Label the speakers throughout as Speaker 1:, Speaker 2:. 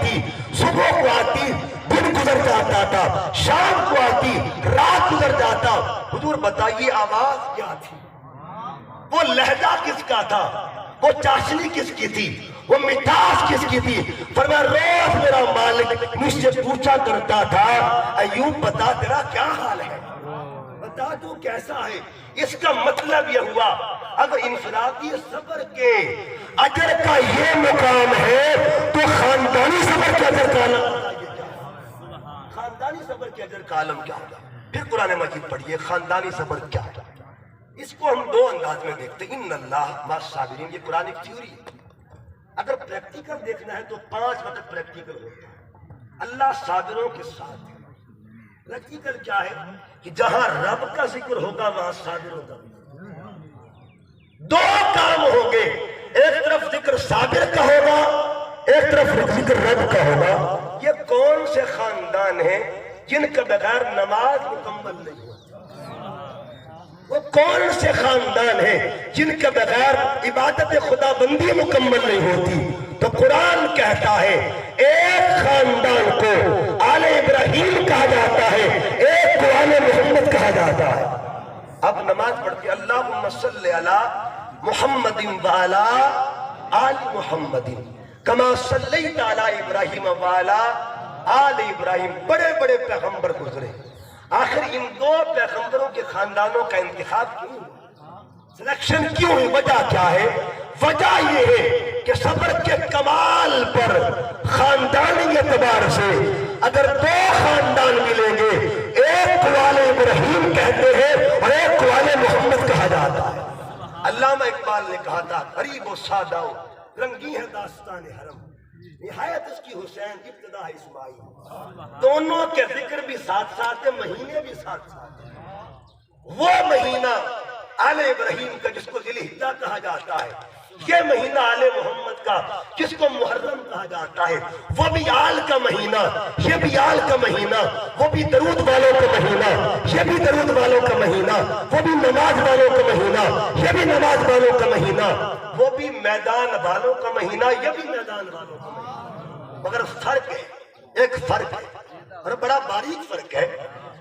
Speaker 1: تھی، صبح کو آتی دن گزر جاتا تھا، شام کو آتی رات گزر جاتا۔ حضور بتائیے آواز کیا تھی، وہ لہجہ کس کا تھا، وہ چاشنی کس کی تھی، وہ مٹھاس کس کی تھی؟ فرمایا روز میرا مالک مجھ سے پوچھا کرتا تھا ایوب بتا تیرا کیا حال ہے، بتا تو کیسا ہے۔ اس کا مطلب یہ ہوا اگر انفرادی صبر کے اجر کا یہ مقام ہے تو خاندانی صبر کے اجر کا عالم، خاندانی صبر کے اجر کا عالم کیا ہوگا؟ پھر قرآن مجید پڑھیے خاندانی صبر کیا ہے۔ اس کو ہم دو انداز میں دیکھتے ہیں، ان اللہ مع الصابرین، یہ قرآن ایک تھیوری ہے۔ اگر پریکٹیکل دیکھنا ہے تو 5 وقت پریکٹیکل ہوتا ہے، اللہ صابروں کے ساتھ ہے۔ پریکٹیکل کیا ہے کہ جہاں رب کا ذکر ہوگا وہاں صابروں کا دو کام ہوں گے، ایک طرف ذکر صابر کا ہوگا، ایک طرف ذکر رب کا ہوگا۔ یہ کون سے خاندان ہیں جن کے بغیر نماز مکمل نہیں ہوتی؟ وہ کون سے خاندان ہیں جن کے بغیر عبادت خدا بندی مکمل نہیں ہوتی؟ تو قرآن کہتا ہے ایک خاندان کو آل ابراہیم کہا جاتا ہے، ایک کو آل محمد کہا جاتا ہے۔ اب نماز پڑھتی اللہم صلی علی محمد وعلی آل محمد کما صلیت علی ابراہیم وعلی آل ابراہیم۔ بڑے بڑے پیغمبر گزرے، آخر ان دو پیغمبروں کے خاندانوں کا انتخاب کیوں، سلیکشن کیوں ہے؟ وجہ کیا ہے؟ وجہ یہ ہے کہ صبر کے کمال پر خاندانی اعتبار سے اگر دو خاندان ملیں گے، ایک کو آل ابراہیم کہتے ہیں اور ایک کو آل محمد کہا جاتا ہے۔ علامہ اقبال نے کہا تھا غریب و سادہ رنگی ہے داستان حرم، نہایت اس کی حسین ابتدا ہے اسماعیل۔ دونوں کے ذکر بھی ساتھ ساتھ ہیں، مہینے بھی ساتھ ساتھ ہیں۔ وہ مہینہ آل ابراہیم کا جس کو ذی الحجہ کہا جاتا ہے، یہ مہینہ آل محمد کا جس کو محرم کہا جاتا ہے، وہ بھی آل کا مہینہ، یہ بھی آل کا مہینہ، وہ بھی درود والوں کا مہینہ، یہ بھی درود والوں کا مہینہ، وہ بھی نماز والوں کا مہینہ، یہ بھی نماز والوں کا مہینہ، وہ بھی میدان والوں کا مہینہ، یہ بھی میدان والوں کا مہینہ۔ مگر فرق ہے، ایک فرق ہے اور بڑا باریک فرق ہے۔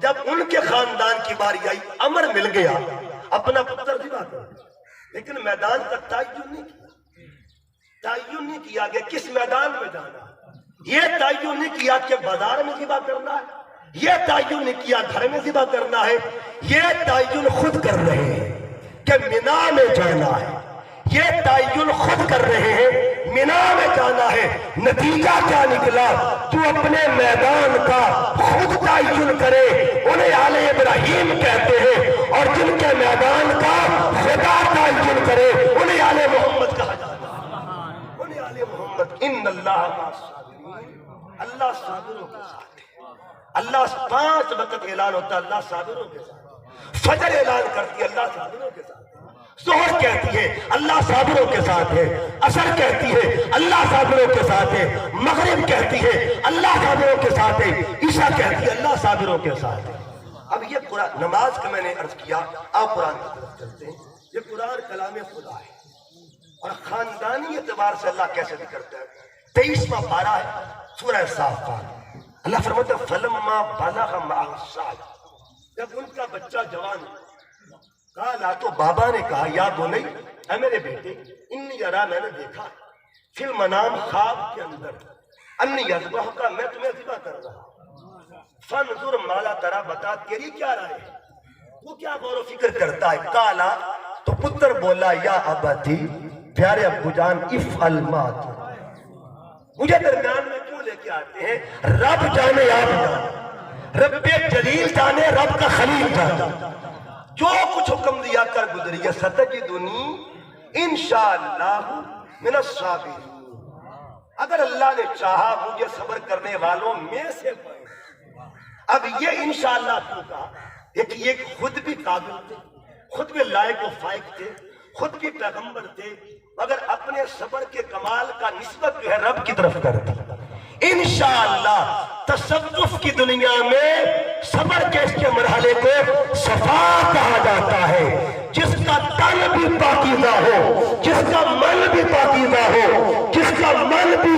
Speaker 1: جب ان کے خاندان کی باری آئی، امر مل گیا اپنا پتر ذبح کر، لیکن میدان کا تعین نہیں کیا کہ کس میدان میں جانا، یہ تعین نہیں کیا کہ بازار میں ذبح کرنا ہے، یہ تعین نہیں کیا گھر میں ذبح کرنا ہے، یہ تعین خود کر رہے ہیں کہ مینا میں جانا ہے، یہ تعین خود کر رہے ہیں مینا میں جانا ہے۔ نتیجہ کیا نکلا؟ جو اپنے میدان کا خود تعین کرے انہیں آل ابراہیم کہتے ہیں، اور جن کے میدان کا خدا تعین کرے انہیں آل محمد کہا جاتا ہے، انہیں آل محمد۔ ان اللہ مع الصابرین، اللہ صابروں کے ساتھ ہے۔ اللہ 5 وقت اعلان ہوتا ہے اللہ صابروں کے ساتھ، فجر اعلان کرتی ہے اللہ صابروں کے ساتھ، ظہر کہتی ہے اللہ صابروں کے ساتھ ہے، عصر کہتی ہے اللہ صابروں کے ساتھ ہے، مغرب کہتی ہے اللہ صابروں کے ساتھ ہے، عشاء کہتی ہے اللہ صابروں کے ساتھ ہے۔ اب یہ قرآن نماز کا میں نے عرض کیا، آپ قرآن کی طرف چلتے ہیں۔ یہ قرآن کلام خدا ہے اور خاندانی اعتبار سے اللہ کیسے ذکرتا ہے؟ 23واں پارہ ہے سورہ صافات۔ اللہ فرماتا ہے فلما بلغ معه السعی، جب ان کا بچہ جوان کہا تو بابا نے کہا یا بنی، اے میرے بیٹے، انی ارا، میں نے دیکھا فی المنام، خواب کے اندر، انی اذبحک، میں تمہیں ذبح کر رہا ہوں، فانظر ما لا تری، بتا تیری کیا رائے ہے، وہ کیا غور و فکر کرتا ہے؟ کالا، تو پتر بولا یا ابتی، پیارے ابو جان، افعل ما تؤمر، مجھے درمیان میں کیوں لے کے آتے ہیں؟ رب جانے آپ جانے، رب جلیل جانے، رب کا خلیل جانے، جو کچھ حکم دیا کر گزری، ستجدنی انشاءاللہ من الصابرین، اگر اللہ نے چاہا مجھے صبر کرنے والوں میں سے پڑھیں۔ اب یہ انشاءاللہ کیوں کہا؟ یہ خود بھی قابل تھے، خود بھی لائق و فائق تھے، خود بھی پیغمبر تھے، مگر اپنے صبر کے کمال کا نسبت جو ہے رب کی طرف کر دی۔ انشاءاللہ تصوف کی دنیا میں صبر کے اس کے مرحلے کو صفا کہا جاتا ہے، جس کا تن بھی پاکیزہ ہو، جس کا من بھی پاکیزہ ہو، جس کا من بھی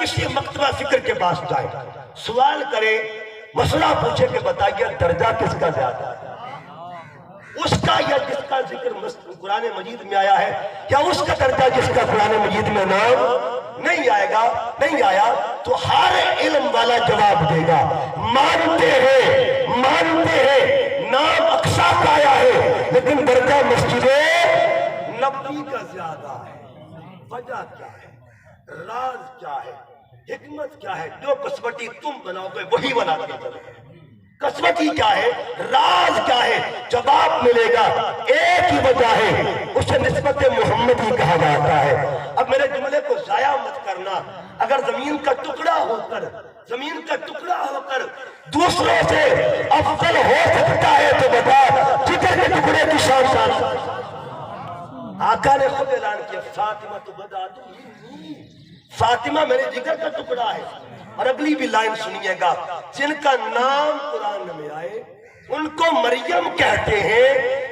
Speaker 1: کسی مکتبہ فکر کے پاس جائے، سوال کرے، مسئلہ پوچھے کہ بتائیے درجہ کس کا زیادہ ہے، اس کا یا جس کا ذکر قرآن مجید میں آیا ہے، یا اس کا درجہ جس کا قرآن مجید میں نام نہیں آئے گا، نہیں آیا، تو ہر علم والا جواب دے گا مانتے ہیں نام اقصا کا آیا ہے لیکن درجہ مسجد نبوی کا زیادہ ہے۔ وجہ کیا ہے، راز کیا ہے، حکمت کیا ہے؟ جو قسمتی تم بناؤ گے وہی بناتے چلو۔ قسمتی کیا ہے، راز کیا ہے، جواب ملے گا، ایک ہی وجہ ہے، اسے نسبت محمد ہی کہا جاتا ہے۔ اب میرے جملے کو ضائع مت کرنا، اگر زمین کا ٹکڑا ہو کر دوسروں سے افضل ہو سکتا ہے تو بتا، جگر کے ٹکڑے کی شان آقا نے خود اعلان کیا، فاطمہ تو بدعت فاطمہ میرے جگر کا ٹکڑا ہے۔ اور اگلی بھی لائن سنیے گا، جن کا نام قرآن میں آئے ان کو مریم کہتے ہیں،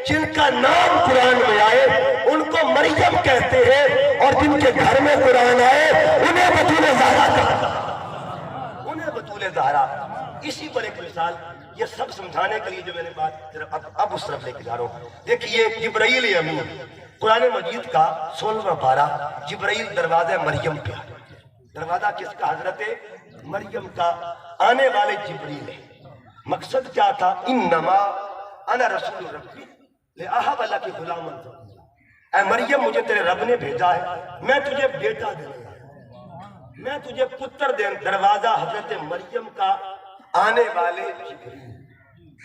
Speaker 1: جن کا نام قرآن میں آئے ان کو مریم کہتے ہیں، اور جن کے گھر میں قرآن آئے انہیں بطول زہرا کہا، انہیں بطول زہرا۔ اسی پر ایک مثال، یہ سب سمجھانے کے لیے جو میں نے بات اب اس طرف لے کے جا رہا ہوں۔ دیکھیے جبرائیل امین، قرآن مجید کا 16واں پارہ، جبرائیل دروازہ مریم پہ، دروازہ کس کا؟ حضرت مریم کا، آنے والے جبریل ہے۔ مقصد کیا تھا؟ انما انا رسول ربی لأہب لک غلاما زکیہ، اے مریم مجھے تیرے رب نے بھیجا ہے، میں تجھے بیٹا دینے والا، میں تجھے پتر دے۔ دروازہ حضرت مریم کا، آنے والے جبریل۔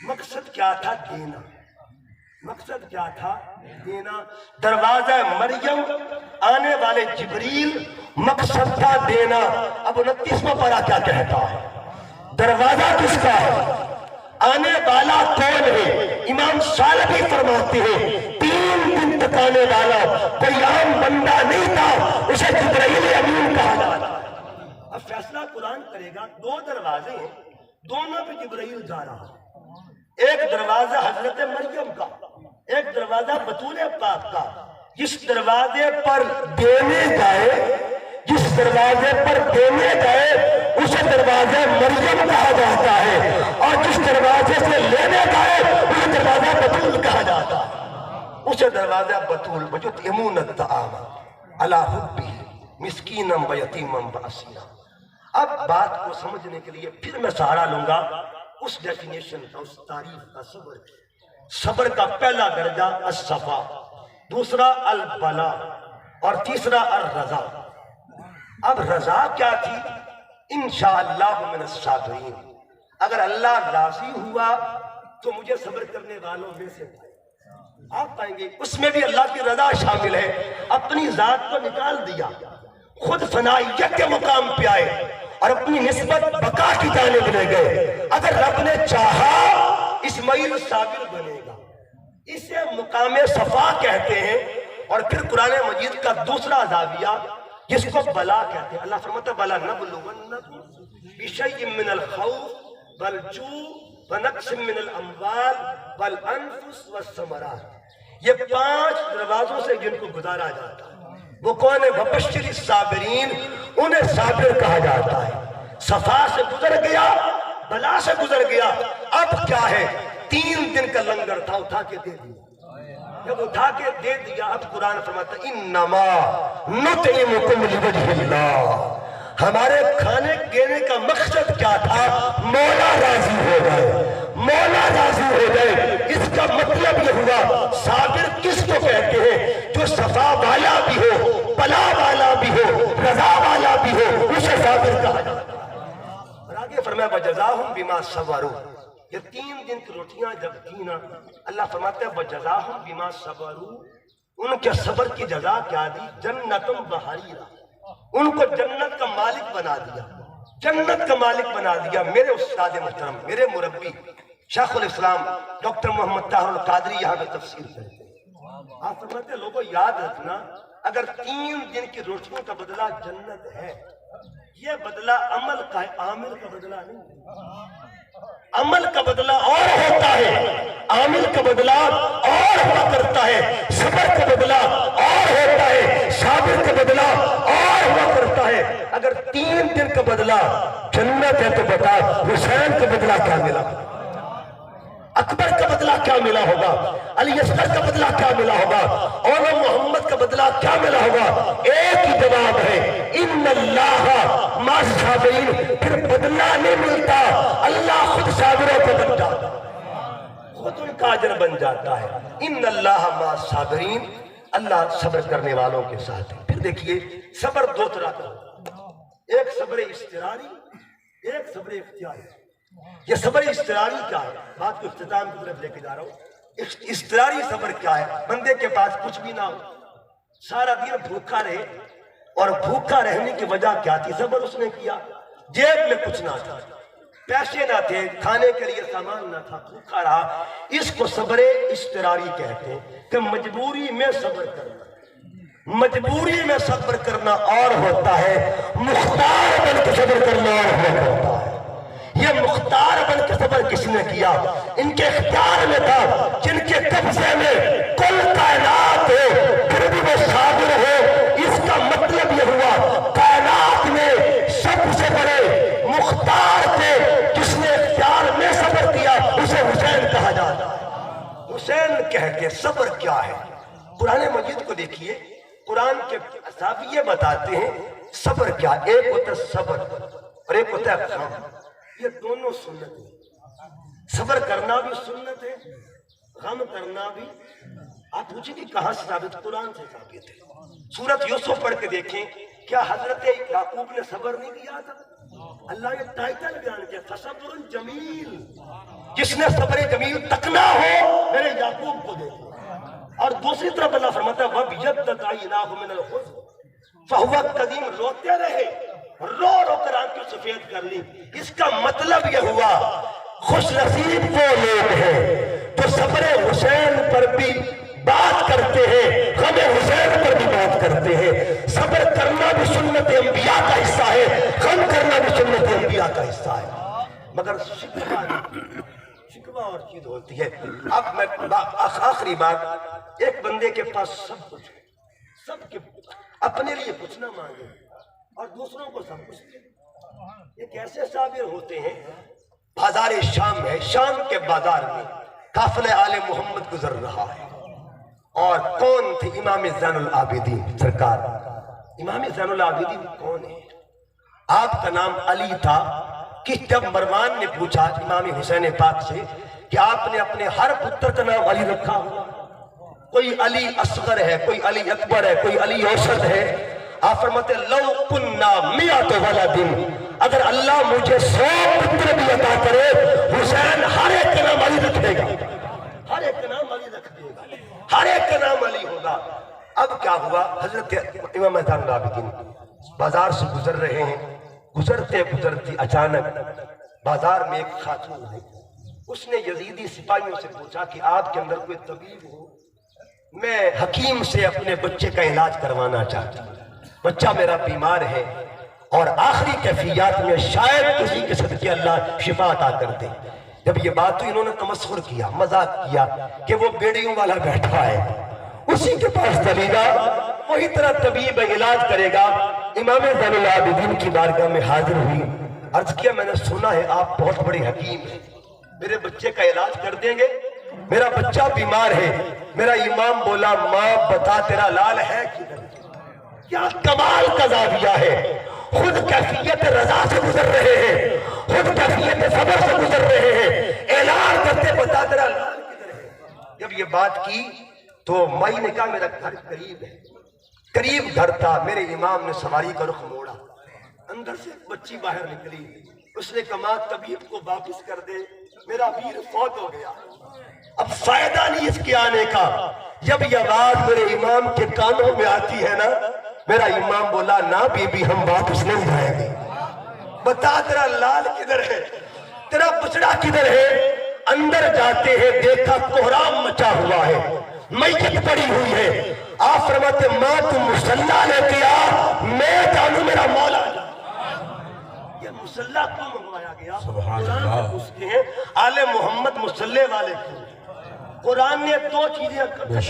Speaker 1: مقصد کیا تھا؟ دینا۔ مقصد کیا تھا؟ دینا۔ دروازہ مریم، آنے والے جبریل، مقصد تھا دینا۔ اب 29واں پارہ کیا کہتا ہے؟ دروازہ کس کا ہے؟ آنے والا کون ہے؟ امام شالبی فرماتے ہیں 3 دن تک آنے والا کوئی عام بندہ نہیں تھا، اسے جبرائیل امین کہا جاتا۔ اب فیصلہ قرآن کرے گا، 2 دروازے ہیں، دونوں پہ جبرائیل جا رہا، ایک دروازہ حضرت مریم کا، ایک دروازہ بطول پاک کا۔ جس دروازے پر دینے جائے اسے دروازہ مریم کہا جاتا ہے، اور جس دروازے سے لینے جائے اسے دروازہ بطول کہا جاتا ہے، اسے دروازہ بطول۔ وَيُطْعِمُونَ الطَّعَامَ عَلَىٰ حُبِّهِ مِسْكِينًا وَيَتِيمًا وَأَسِيرًا۔ اب بات کو سمجھنے کے لیے پھر میں سہارا لوں گا اس ڈیفینیشن کا، اس تعریف کا، صبر کی۔ صبر کا پہلا درجہ الصفا، دوسرا البلا، اور تیسرا الرضا۔ اب رضا کیا تھی؟ انشاءاللہ من الصابرین، اگر اللہ راضی ہوا تو مجھے صبر کرنے والوں میں سے آپ پائیں گے۔ اس میں بھی اللہ کی رضا شامل ہے، اپنی ذات کو نکال دیا، خود فنائیت کے مقام پہ آئے اور اپنی نسبت بقا کی جانب لے گئے۔ اگر رب نے چاہا اسماعیل صابر بنے گا، اسے مقام صفا کہتے ہیں۔ اور پھر قرآن مجید کا دوسرا زاویہ جس کو بلا کہتے ہیں، اللہ فرماتا ہے بلا نبلونکم بشیء من الخوف والجوع ونقص من الاموال والانفس والثمرات۔ یہ 5 دروازوں سے جن کو گزارا جاتا ہے، وہ کون ہے؟ وبشر الصابرین، انہیں صابر کہا جاتا ہے۔ صفا سے گزر گیا، بلا سے گزر گیا، اب کیا ہے؟ 3 دن کا لنگر تھا، اٹھا کے دے دیا۔ جب اٹھا کے دے دیا، اب قرآن فرماتا ہے انما نطعمکم لوجہ اللہ، ہمارے کھانے دینے کا مقصد کیا تھا؟ مولا راضی ہو گئے، مولا راضی ہو گئے۔ اس کا مطلب یہ ہوا صابر کس کو کہتے ہیں؟ جو صفا والا بھی ہو، بلا والا بھی ہو، رضا والا بھی ہو، اسے صابر کہا جاتا ہے۔ اور آگے فرمایا وَجَزَاهُمْ بِمَا صَبَرُوا، یہ 3 دن کی روٹیاں جب دی نا، اللہ فرماتا ہے وَجَزَاهُمْ بِمَا صَبَرُوا، ان کے صبر کی جزا کیا دی؟ جنتم بحریرہ، ان کو جنت کا مالک بنا دیا، جنت کا مالک بنا دیا۔ میرے استاد محترم، میرے مربی شیخ الاسلام ڈاکٹر محمد طاہر القادری یہاں پہ تفسیر کرتے ہیں، آپ فرماتے ہیں لوگوں یاد رکھنا، اگر 3 دن کی روٹیوں کا بدلہ جنت ہے، یہ بدلہ عمل کا ہے، عامل کا بدلہ نہیں ہے۔ عمل کا بدلہ اور ہوتا ہے، عامل کا بدلہ اور ہوا کرتا ہے، صبر کا بدلہ اور ہوتا ہے، صابر کا بدلہ اور ہوا کرتا ہے۔ اگر 3 دن کا بدلہ جنت ہے، تو بتا حسین کا بدلہ کیا ملا؟ اکبر کا بدلہ کیا ملا ہوگا؟ علی اصغر کا بدلہ کیا ملا ہوگا؟ اور محمد کا بدلہ کیا ملا ہوگا؟ ایک ہی جواب ہے، ان اللہ مع الصابرین۔ پھر بدلہ نہیں ملتا، اللہ خود صابروں کو بن جاتا ہے، خود ان کا اجر بن جاتا ہے۔ ان اللہ مع الصابرین، اللہ صبر کرنے والوں کے ساتھ ہے۔ پھر دیکھیے صبر 2 طرح کا، ایک صبر اضطراری، ایک صبر اختیاری۔ یہ صبر اضطراری کیا ہے؟ بات کو اختتام کی طرف لے کے جا رہا ہوں۔ اضطراری صبر کیا ہے؟ بندے کے پاس کچھ بھی نہ ہو، سارا دن بھوکا رہے، اور بھوکا رہنے کی وجہ کیا تھی؟ صبر اس نے کیا، جیب میں کچھ نہ تھا، پیسے نہ تھے، کھانے کے لیے سامان نہ تھا، بھوکا رہا۔ اس کو صبر اضطراری کہتے ہیں کہ مجبوری میں صبر کرنا۔ مجبوری میں صبر کرنا اور ہوتا ہے، مختار بن کے صبر کرنا اور ہوتا ہے۔ یہ مختار بن کے صبر کس نے کیا؟ ان کے اختیار میں تھا، جن کے قبضے میں کل کائنات ہو، پھر بھی وہ صابر ہو۔ اس کا مطلب یہ ہوا کائنات میں سب سے بڑے مختار تھے، جس نے اختیار میں صبر کیا، اسے حسین کہا جاتا ہے۔ حسین کہہ کے صبر کیا ہے؟ قرآن مجید کو دیکھیے، قرآن کے اصحابی بتاتے ہیں صبر کیا۔ ایک ہوتا ہے صبر اور ایک ہوتا ہے غم، یہ دونوں سنت ہے۔ صبر کرنا بھی سنت ہے، غم کرنا بھی۔ آپ پوچھیں کہ کہاں سے ثابت؟ قرآن سے ثابت ہے۔ سورۃ یوسف پڑھ کے دیکھیں، کیا حضرت یعقوب نے صبر نہیں کیا تھا؟ اللہ نے ٹائٹل بیان کیا، فصبر جمیل۔ جس نے صبر جمیل تکنا ہو، میرے یعقوب کو دیکھو۔ اور دوسری طرف اللہ فرماتا ہے وَبْيَضَّتْ عَيْنَاهُ مِنَ الْحُزْنِ فَهُوَ كَظِيمٌ۔ روتے رہے، رو رو کر آنکھیں سفید کر لی۔ اس کا مطلب یہ ہوا خوش نصیب وہ لوگ ہیں جو صبر حسین پر بھی بات کرتے ہیں، غم حسین پر بھی بات کرتے ہیں۔ صبر کرنا بھی سنت انبیاء کا حصہ ہے، غم کرنا بھی سنت انبیاء کا حصہ ہے۔ مگر شکوہ اور چیز ہوتی ہے۔ اب میں آخری بات، ایک بندے کے پاس سب کچھ ہے، سب کے اپنے لیے کچھ نہ مانگے اور دوسروں کو سب کچھ دے۔ یہ کیسے صابر ہوتے ہیں؟ بازار شام ہے، شام کے بازار میں قافلہ آل محمد گزر رہا ہے، اور کون تھے؟ امام زین العابدین سرکار۔ امام زین العابدین کون ہے؟ آپ کا نام علی تھا کہ جب مروان نے پوچھا امام حسین پاک سے کہ آپ نے اپنے ہر پتر کا نام علی رکھا ہوا، کوئی علی اصغر ہے، کوئی علی اکبر ہے، کوئی علی اوسط ہے، آپ فرماتے لو کننا میات ولدن، اگر اللہ مجھے 100 پتر بھی عطا کرے، حسین ہر ایک کا نام علی رکھے گا، ہر ایک کا نام علی رکھ دے گا، ہر ایک کا نام علی ہوگا۔ اب کیا ہوا؟ حضرت امام زین العابدین بازار سے گزر رہے ہیں، گزرتے گزرتے اچانک بازار میں ایک خاتون ہے، اس نے یزیدی سپاہیوں سے پوچھا کہ آپ کے اندر کوئی طبیب ہو، میں حکیم سے اپنے بچے کا علاج کروانا چاہتا ہوں، بچہ میرا بیمار ہے اور آخری کیفیات میں شاید کسی کے صدقے اللہ شفا عطا کر دے۔ جب یہ بات ہوئی، انہوں نے تمسخر کیا، مذاق کیا کہ وہ بیڑیوں والا بیٹھا ہے، اسی کے پاس چلے گا، وہی طرح طبیب علاج کرے گا۔ امام زین العابدین کی بارگاہ میں حاضر ہوئی، عرض کیا میں نے سنا ہے آپ بہت بڑے حکیم ہیں، میرے بچے کا علاج کر دیں گے؟ میرا بچہ بیمار ہے۔ میرا امام بولا ماں بتا تیرا لال ہے کدھر؟ کیا کمال کا زاویہ ہے، خود کیفیت رضا سے گزر رہے ہیں، خود کیفیت صبر سے گزر رہے ہیں، اعلان کرتے بتا تیرا لال کدھر ہے۔ جب یہ بات کی تو مائی نے کہا میرا گھر قریب ہے، قریب گھر تھا، میرے امام نے سواری کا رخ موڑا، اندر سے بچی باہر نکلی، اس نے کہا ماں طبیب کو واپس کر دے، میرا ویر فوت ہو گیا۔ اب فائدہ نہیں اس کے آنے کا۔ جب یہ آواز میرے امام کے کانوں میں آتی ہے نا، میرا امام بولا نہ بی بی ہم واپس نہیں جائیں گے، بتا تیرا لال کدھر ہے، تیرا بچڑا کدھر ہے۔ اندر جاتے ہیں، دیکھا کوہرام مچا ہوا ہے، میت پڑی ہوئی ہے۔ آپ فرماتے ماں تم مصلی لے کے آ، میں جانوں میرا مولا۔ یہ مصلی کیوں منگوایا گیا؟ قرآن سے پوچھتے ہیں آل محمد مصلی والے کیوں؟ قرآن نے 2 چیزیں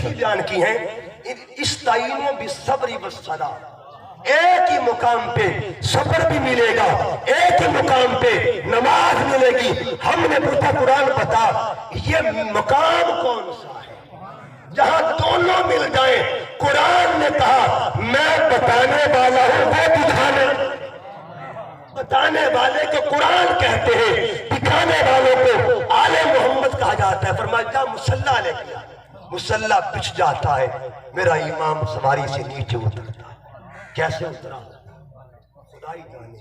Speaker 1: بیان کی ہیں، استعینوا بالصبر والصلاۃ، ایک ہی مقام پہ صبر بھی ملے گا، ایک ہی مقام پہ نماز ملے گی۔ ہم نے پوچھا قرآن بتا یہ مقام کون سا ہے جہاں دونوں مل جائیں؟ قرآن نے کہا میں بتانے والا ہوں، وہ بتانے والے کو قرآن کہتے ہیں، دکھانے والوں کو آل محمد کہا جاتا ہے۔ فرمایا جا مصلی لے کے آ۔ مصلی بچھ جاتا ہے، میرا امام سواری سے نیچے اترتا ہے۔ کیسے اترا خدا ہی جانے،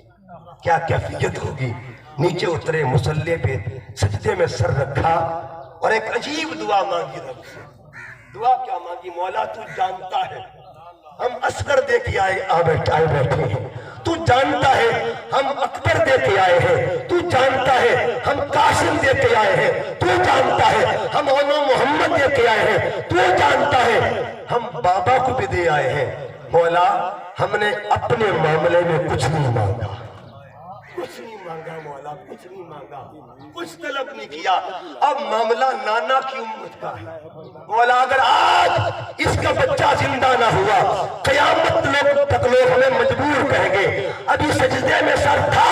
Speaker 1: کیا کیفیت ہوگی۔ نیچے اترے، مصلی پہ سجدے میں سر رکھا اور ایک عجیب دعا مانگی رب سے۔ دعا کیا مانگی؟ مولا تو جانتا ہے ہم اصغر دے کے آئے بیٹھے ہیں، تو جانتا ہے ہم اکبر دے کے آئے ہیں، تو جانتا ہے ہم قاسم دے کے آئے ہیں، تو جانتا ہے ہم اونو محمد دے کے آئے ہیں، تو جانتا ہے ہم بابا کو بھی دے آئے ہیں۔ مولا ہم نے اپنے معاملے میں کچھ نہیں مانگا، کچھ نہیں مانگا مولا، کچھ نہیں مانگا، کچھ طلب نہیں کیا۔ اب معاملہ نانا کی امت کا ہے۔ مولا اگر آج اس کا بچہ زندہ نہ ہوا، قیامت تک لوگ ہمیں مجبور کہیں گے۔ ابھی سجدے میں سر تھا،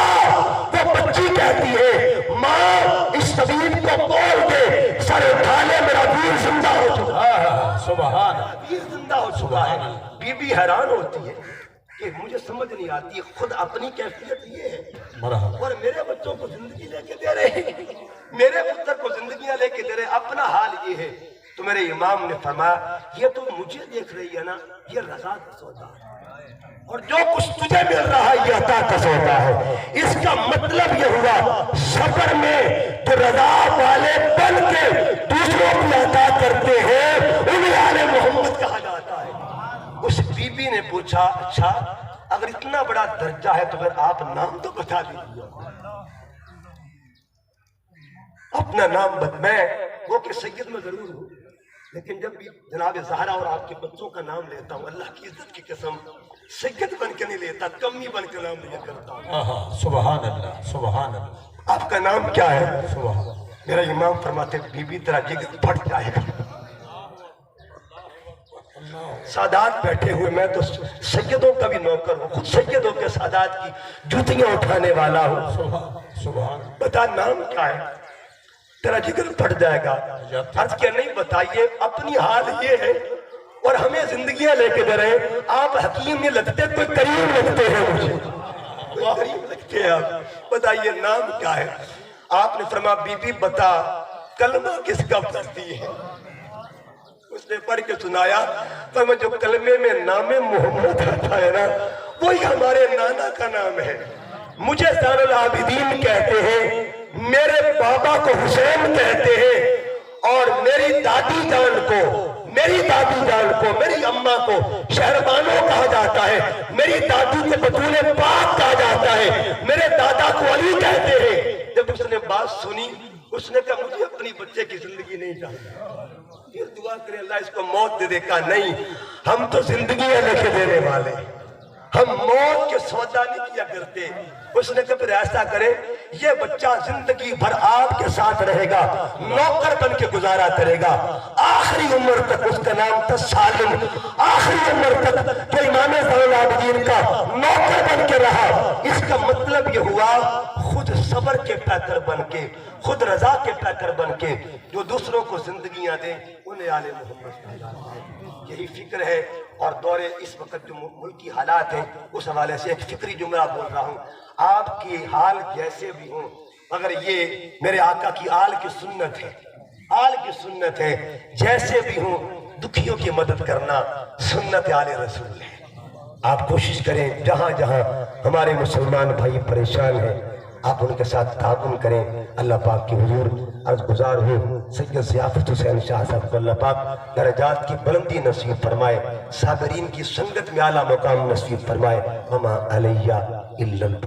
Speaker 1: وہ بچی کہتی ہے ماں اس طبیب کو بول دے سر اٹھا لے، میرا ویر زندہ ہو چکا ہے۔ سبحان اللہ، ویر زندہ ہو چکا ہے۔ بی بی حیران ہوتی ہے کہ مجھے سمجھ نہیں آتی، خود اپنی کیفیت یہ ہے اور میرے بچوں کو زندگی لے کے دے رہے ہیں، میرے پتر کو زندگیاں لے کے دے رہے ہیں، اپنا حال یہ ہے۔ تو میرے امام نے فرمایا یہ تو مجھے دیکھ رہی ہے نا، یہ رضا کا سودا ہے، اور جو کچھ تجھے مل رہا ہے یہ عطا کا سودا ہے۔ اس کا مطلب یہ ہوا صبر میں تو رضا والے بن کے دوسروں کو عطا کرتے ہیں، انہیں آل محمد کہا جاتا ہے۔ اس بی بی نے پوچھا اچھا اگر اتنا بڑا درجہ ہے تو پھر آپ نام تو بتا دیجیے، اپنا نام میں وہ کہ سید میں ضرور ہوں، لیکن جب بھی جناب زہرا اور آپ کے بچوں کا نام لیتا ہوں اللہ کی عزت کی قسم سید بن کے نہیں لیتا، کمی بن کے نام لیا کرتا ہوں۔
Speaker 2: سبحان اللہ، سبحان اللہ۔
Speaker 1: آپ کا نام کیا ہے؟
Speaker 2: سبحان
Speaker 1: میرا امام فرماتے بی بی تیرا جگر پھٹ جائے گا۔ سادات بیٹھے ہوئے، میں تو سیدوں کا بھی نوکر ہوں، خود سیدوں کے سادات کی جوتیاں اٹھانے والا ہوں۔
Speaker 2: سبحان
Speaker 1: بتا نام کیا ہے؟ تیرا جگر پھٹ جائے گا۔ عرض کیا نہیں بتائیے، اپنی حال یہ ہے اور ہمیں زندگیاں لے کے دے رہے ہیں۔ آپ حکیم نہیں لگتے، کوئی کریم لگتے ہیں، مجھے کوئی کریم لگتے ہیں آپ۔ بتائیے نام کیا ہے؟ آپ نے فرمایا بی بی بتا کلمہ کس کا پڑھتی ہے؟ اس نے پڑھ کے سنایا، فرمایا جو کلمے میں نام محمد آتا ہے نا وہی ہمارے نانا کا نام ہے۔ مجھے زین العابدین کہتے ہیں، میرے بابا کو حسین کہتے ہیں، اور میری دادی جان کو میری اماں کو شہربانو کہا جاتا ہے، میری دادی کو بطول پاک کہا جاتا ہے، میرے دادا کو علی کہتے ہیں۔ جب اس نے بات سنی اس نے کہا مجھے اپنی بچے کی زندگی نہیں چاہیے، پھر دعا کرے اللہ اس کو موت دے دے۔ کہا نہیں، ہم تو زندگیاں لے کے دینے والے، ہم موت کے سودا نہیں کیا کرتے۔ اس نے کہا پھر ایسا کرے یہ بچہ زندگی بھر آپ کے ساتھ رہے گا، نوکر بن کے گزارا کرے گا، آخری عمر تک اس کا نام تھا سالم، آخری عمر تک تو امام زین العابدین کا نوکر بن کے رہا۔ اس کا مطلب یہ ہوا خود صبر کے پیکر بن کے، خود رضا کے پیکر بن کے جو دوسروں کو زندگیاں دیں انہیں آل محمد کہا جاتا ہے۔ یہی فکر ہے، اور دور اس وقت جو ملکی حالات ہیں اس حوالے سے ایک فکری جملہ بول رہا ہوں۔ آپ کی حال جیسے بھی ہوں، مگر یہ میرے آقا کی آل کی سنت ہے، آل کی سنت ہے، جیسے بھی ہوں دکھیوں کی مدد کرنا سنت آل رسول ہے۔ آپ کوشش کریں جہاں جہاں ہمارے مسلمان بھائی پریشان ہیں آپ ان کے ساتھ تعاون کریں۔ اللہ پاک کی حضور عرض گزار ہوں سید ضیافت حسین شاہ صاحب کو اللہ پاک درجات کی بلندی نصیب فرمائے، صابرین کی سنگت میں اعلیٰ مقام نصیب فرمائے۔ وما علیہ الا